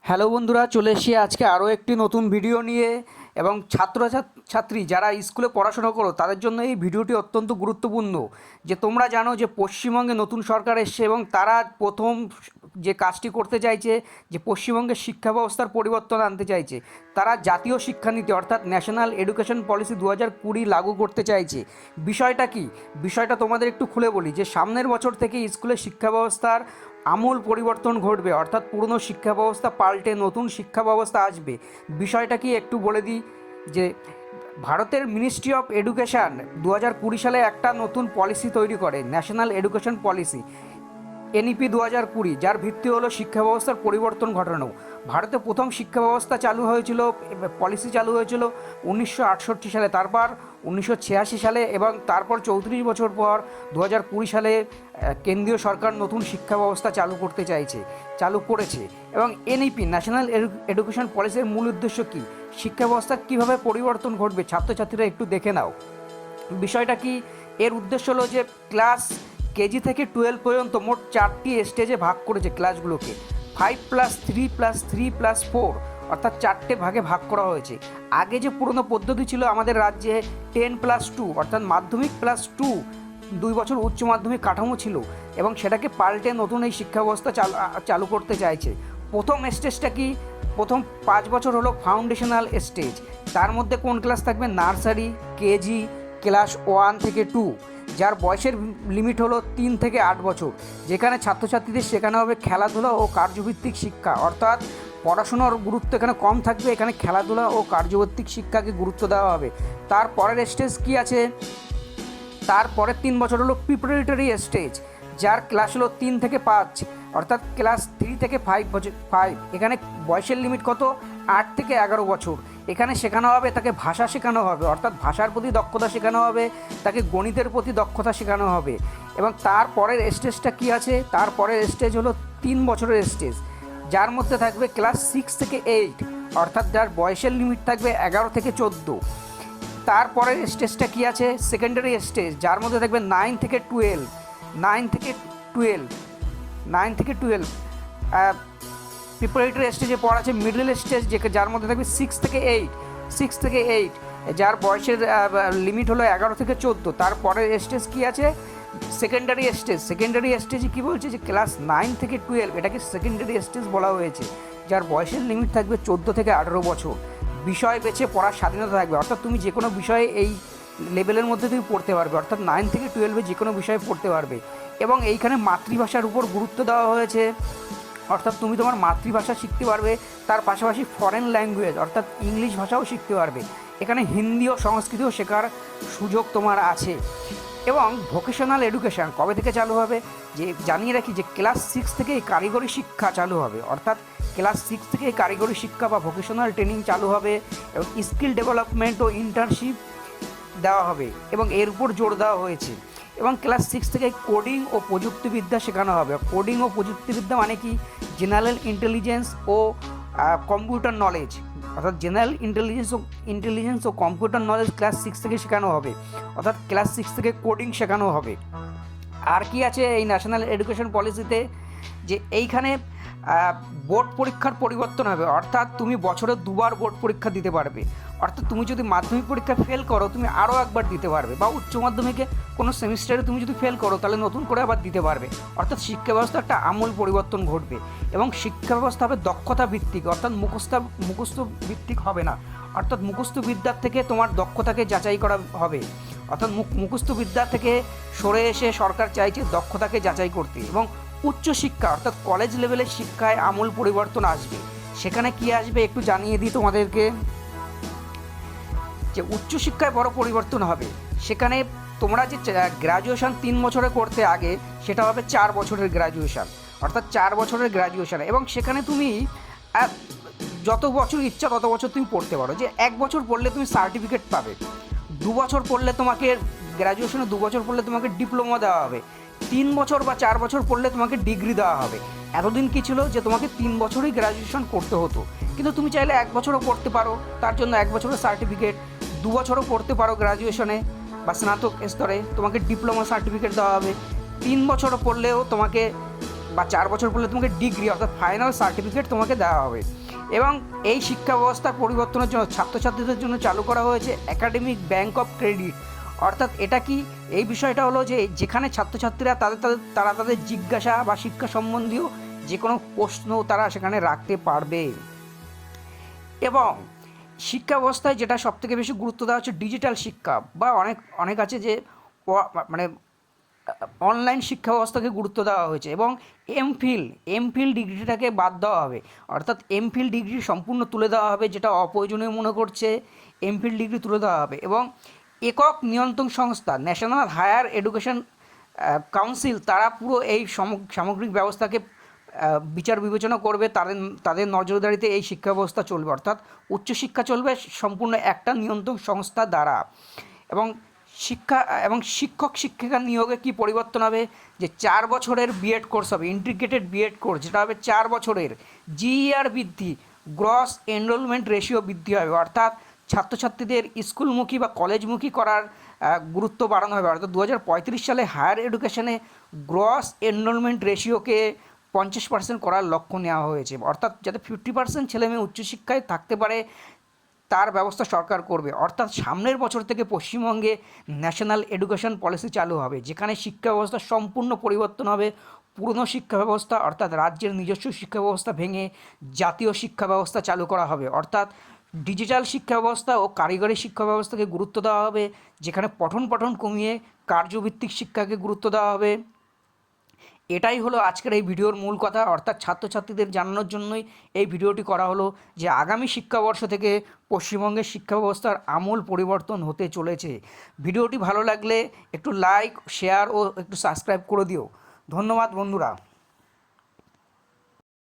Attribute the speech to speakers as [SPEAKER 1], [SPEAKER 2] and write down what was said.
[SPEAKER 1] Hello বন্ধুরা, চলে এসেছি আজকে আরও একটি নতুন ভিডিও নিয়ে। এবং ছাত্রী যারা স্কুলে পড়াশোনা করো তাদের জন্য এই ভিডিওটি অত্যন্ত গুরুত্বপূর্ণ। যে তোমরা জানো যে পশ্চিমবঙ্গে নতুন সরকার এসছে এবং তারা প্রথম যে কাজটি করতে চাইছে যে পশ্চিমবঙ্গের শিক্ষা ব্যবস্থার পরিবর্তন আনতে চাইছে। তারা জাতীয় শিক্ষানীতি অর্থাৎ ন্যাশনাল এডুকেশন পলিসি 2020 লাগু করতে চাইছে। বিষয়টা কি, বিষয়টা তোমাদের একটু খুলে বলি যে সামনের বছর থেকে স্কুলের শিক্ষা ব্যবস্থার আমূল পরিবর্তন ঘটবে, অর্থাৎ পুরনো শিক্ষা ব্যবস্থা পাল্টে নতুন শিক্ষা ব্যবস্থা আসবে। বিষয়টা কি একটু বলে দিই যে ভারতের মিনিস্ট্রি অফ এডুকেশান 2020 সালে একটা নতুন পলিসি তৈরি করে, ন্যাশনাল এডুকেশন পলিসি এনইপি 2020, যার ভিত্তি হলো শিক্ষা ব্যবস্থার পরিবর্তন ঘটানো। ভারতে প্রথম শিক্ষা ব্যবস্থা চালু হয়েছিল, পলিসি চালু হয়েছিল 1968 সালে, তারপর 1986 সালে এবং তারপর 34 বছর পর 2020 সালে কেন্দ্রীয় সরকার নতুন শিক্ষা ব্যবস্থা চালু করেছে। এবং এনইপি ন্যাশনাল এডুকেশন পলিসির মূল উদ্দেশ্য কী, শিক্ষা ব্যবস্থার কীভাবে পরিবর্তন ঘটবে ছাত্রছাত্রীরা একটু দেখে নাও। বিষয়টা কি, এর উদ্দেশ্য হলো যে ক্লাস কেজি থেকে 12 পর্যন্ত মোট 4টি স্টেজে ভাগ করেছে ক্লাসগুলোকে। 5+3+3+4 অর্থাৎ 4টে ভাগে ভাগ করা হয়েছে। আগে যে পুরনো পদ্ধতি ছিল আমাদের রাজ্যে 10+2 অর্থাৎ মাধ্যমিক +2 2 বছর উচ্চ মাধ্যমিক কাঠামো ছিল, এবং সেটাকে পাল্টে নতুন এই শিক্ষা ব্যবস্থা চালু করতে চাইছে। প্রথম স্টেজটা কি, প্রথম 5 বছর হলো ফাউন্ডেশনাল স্টেজ। তার মধ্যে কোন ক্লাস থাকবে, নার্সারি, কেজি, ক্লাস 1 থেকে 2, যার বয়সের লিমিট হলো 3 থেকে 8 বছর, যেখানে ছাত্রছাত্রীদের শেখানো হবে খেলাধুলা ও কার্যভিত্তিক শিক্ষা। অর্থাৎ পড়াশোনার গুরুত্ব এখানে কম থাকবে, এখানে খেলাধুলা ও কার্যভিত্তিক শিক্ষাকে গুরুত্ব দেওয়া হবে। তারপরের স্টেজ কি আছে, তারপরের 3 বছর হলো প্রিপারেটরি স্টেজ, যার ক্লাস হলো 3 থেকে 5, অর্থাৎ ক্লাস 3 থেকে 5। এখানে বয়সের লিমিট কত, 8 থেকে 11 বছর। এখানে শেখানো হবে, তাকে ভাষা শেখানো হবে, অর্থাৎ ভাষার প্রতি দক্ষতা শেখানো হবে, তাকে গণিতের প্রতি দক্ষতা শেখানো হবে। এবং তারপরের স্টেজটা কি আছে, তারপরের স্টেজ হলো 3 বছরের স্টেজ, যার মধ্যে থাকবে ক্লাস 6 থেকে 8, অর্থাৎ যার বয়সের লিমিট থাকবে 11 থেকে 14। তারপরের স্টেজটা কি আছে, সেকেন্ডারি স্টেজ, যার মধ্যে থাকবে 9 থেকে 12 প্রিপারেটরি স্টেজে পড়া আছে মিডল স্টেজ, যার মধ্যে থাকবে 6 থেকে 8, যার বয়সের লিমিট হলো 11 থেকে 14। তারপরের স্টেজ কি আছে, সেকেন্ডারি স্টেজে কী বলছে যে ক্লাস 9 থেকে 12, এটাকে সেকেন্ডারি স্টেজ বলা হয়েছে, যার বয়সের লিমিট থাকবে 14 থেকে 18 বছর। বিষয় বেছে পড়ার স্বাধীনতা থাকবে, অর্থাৎ তুমি যে কোনো বিষয়ে এই লেভেলের মধ্যে তুমি পড়তে পারবে, অর্থাৎ 9 থেকে 12 যে কোনো বিষয়ে পড়তে পারবে। এবং এইখানে মাতৃভাষার উপর গুরুত্ব দেওয়া হয়েছে, অর্থাৎ তুমি তোমার মাতৃভাষা শিখতে পারবে, তার পাশাপাশি ফরেন ল্যাঙ্গুয়েজ অর্থাৎ ইংলিশ ভাষাও শিখতে পারবে। এখানে হিন্দি ও সংস্কৃতও শেখার সুযোগ তোমার আছে। এবং ভোকেশনাল এডুকেশান কবে থেকে চালু হবে, যে জানিয়ে রাখি যে ক্লাস 6 থেকেই কারিগরি শিক্ষা চালু হবে, অর্থাৎ ক্লাস 6 থেকেই কারিগরি শিক্ষা বা ভোকেশনাল ট্রেনিং চালু হবে, এবং স্কিল ডেভেলপমেন্ট ও ইন্টার্নশিপ দেওয়া হবে এবং এর উপর জোর দেওয়া হয়েছে। এবং ক্লাস 6 থেকে কোডিং ও প্রযুক্তিবিদ্যা শেখানো হবে। কোডিং ও প্রযুক্তিবিদ্যা মানে কি, জেনারেল ইন্টেলিজেন্স ও কম্পিউটার নলেজ, অর্থাৎ জেনারেল ইন্টেলিজেন্স ও কম্পিউটার নলেজ ক্লাস 6 থেকে শেখানো হবে, অর্থাৎ ক্লাস 6 থেকে কোডিং শেখানো হবে। আর কি আছে এই ন্যাশনাল এডুকেশন পলিসিতে, যে এইখানে বোর্ড পরীক্ষার পরিবর্তন হবে, অর্থাৎ তুমি বছরে 2বার বোর্ড পরীক্ষা দিতে পারবে। অর্থাৎ তুমি যদি মাধ্যমিক পরীক্ষা ফেল করো তুমি আরও একবার দিতে পারবে, বা উচ্চ মাধ্যমিকে কোনো সেমিস্টারে তুমি যদি ফেল করো তাহলে নতুন করে আবার দিতে পারবে। অর্থাৎ শিক্ষা ব্যবস্থা একটা আমূল পরিবর্তন ঘটবে, এবং শিক্ষা ব্যবস্থা হবে দক্ষতা ভিত্তিক, অর্থাৎ মুখস্থ ভিত্তিক হবে না। অর্থাৎ মুখস্থ বিদ্যার থেকে তোমার দক্ষতাকে যাচাই করা হবে, অর্থাৎ মুখস্থ বিদ্যা থেকে সরে এসে সরকার চাইছে দক্ষতাকে যাচাই করতে। এবং উচ্চশিক্ষা অর্থাৎ কলেজ লেভেলের শিক্ষায় আমূল পরিবর্তন আসবে। সেখানে কি আসবে একটু জানিয়ে দিই তোমাদেরকে, যে উচ্চশিক্ষায় বড় পরিবর্তন হবে। সেখানে তোমরা যে গ্র্যাজুয়েশন 3 বছরে করতে আগে, সেটা হবে 4 বছরের গ্র্যাজুয়েশন, অর্থাৎ 4 বছরের গ্র্যাজুয়েশন। এবং সেখানে তুমি যত বছর ইচ্ছা তত বছর তুমি পড়তে পারো, যে 1 বছর পড়লে তুমি সার্টিফিকেট পাবে, 2 বছর পড়লে তোমাকে গ্র্যাজুয়েশনে 2 বছর পড়লে তোমাকে ডিপ্লোমা দেওয়া হবে, 3 বছর বা 4 বছর পড়লে তোমাকে ডিগ্রি দেওয়া হবে। এতদিন কী ছিল যে তোমাকে 3 বছরই গ্র্যাজুয়েশন করতে হতো, কিন্তু তুমি চাইলে 1 বছরও পড়তে পারো, তার জন্য 1 বছরের সার্টিফিকেট, 2 বছরও পড়তে পারো গ্র্যাজুয়েশনে বা স্নাতক স্তরে, তোমাকে ডিপ্লোমা সার্টিফিকেট দেওয়া হবে। 3 বছরও পড়লেও তোমাকে বা 4 বছর পড়লে তোমাকে ডিগ্রি অর্থাৎ ফাইনাল সার্টিফিকেট তোমাকে দেওয়া হবে। এবং এই শিক্ষা ব্যবস্থার পরিবর্তনের জন্য ছাত্রছাত্রীদের জন্য চালু করা হয়েছে একাডেমিক ব্যাংক অফ ক্রেডিট। অর্থাৎ এটা কি, এই বিষয়টা হলো যে যেখানে ছাত্রছাত্রীরা তারা তাদের জিজ্ঞাসা বা শিক্ষা সম্বন্ধীয় যে কোনো প্রশ্ন তারা সেখানে রাখতে পারবে। এবং শিক্ষা ব্যবস্থায় যেটা সবথেকে বেশি গুরুত্ব দেওয়া হচ্ছে ডিজিটাল শিক্ষা, বা অনেক আছে যে মানে অনলাইন শিক্ষা ব্যবস্থাকে গুরুত্ব দেওয়া হয়েছে। এবং এমফিল ডিগ্রিটাকে বাদ দেওয়া হবে, অর্থাৎ এমফিল ডিগ্রি সম্পূর্ণ তুলে দেওয়া হবে, যেটা অপ্রয়োজনীয় মনে করছে এমফিল ডিগ্রি তুলে দেওয়া হবে। এবং একক নিয়ন্ত্রণ সংস্থা ন্যাশনাল হায়ার এডুকেশন কাউন্সিল তারা পুরো এই সামগ্রিক ব্যবস্থাকে বিচার বিবেচনা করবে, তাদের নজরদারিতে এই শিক্ষা ব্যবস্থা চলবে, অর্থাৎ উচ্চশিক্ষা চলবে সম্পূর্ণ একটা নিয়ন্ত্রণ সংস্থা দ্বারা। এবং শিক্ষক শিক্ষিকা নিয়োগে কি পরিবর্তন হবে, যে 4 বছরের বিএড কোর্স হবে, ইন্টিগ্রেটেড বিএড কোর্স, যেটা হবে 4 বছরের। জিইআর বৃদ্ধি, গ্রস এনরোলমেন্ট রেশিও বৃদ্ধি হবে, অর্থাৎ ছাত্রছাত্রীদের স্কুলমুখী বা কলেজমুখী করার গুরুত্ব বাড়ানো হবে। অর্থাৎ 2035 সালে হায়ার এডুকেশনে গ্রস এনরোলমেন্ট রেশিওকে 50% করার লক্ষ্য নেওয়া হয়েছে, অর্থাৎ যাতে 50% ছেলেমেয়ে উচ্চশিক্ষায় থাকতে পারে তার ব্যবস্থা সরকার করবে। অর্থাৎ সামনের বছর থেকে পশ্চিমবঙ্গে ন্যাশনাল এডুকেশন পলিসি চালু হবে, যেখানে শিক্ষা ব্যবস্থা সম্পূর্ণ পরিবর্তন হবে। পুরনো শিক্ষা ব্যবস্থা অর্থাৎ রাজ্যের নিজস্ব শিক্ষা ব্যবস্থা ভেঙে জাতীয় শিক্ষা ব্যবস্থা চালু করা হবে, অর্থাৎ ডিজিটাল শিক্ষা ব্যবস্থা ও কারিগরি শিক্ষা ব্যবস্থাকে গুরুত্ব দেওয়া হবে, যেখানে পঠন পাঠন কমিয়ে কার্যভিত্তিক শিক্ষাকে গুরুত্ব দেওয়া হবে। এটাই হলো আজকের এই ভিডিওর মূল কথা, অর্থাৎ ছাত্রছাত্রীদের জানানোর জন্যই এই ভিডিওটি করা হলো যে আগামী শিক্ষাবর্ষ থেকে পশ্চিমবঙ্গের শিক্ষা ব্যবস্থার আমূল পরিবর্তন হতে চলেছে। ভিডিওটি ভালো লাগলে একটু লাইক, শেয়ার ও একটু সাবস্ক্রাইব করে দিও। ধন্যবাদ বন্ধুরা।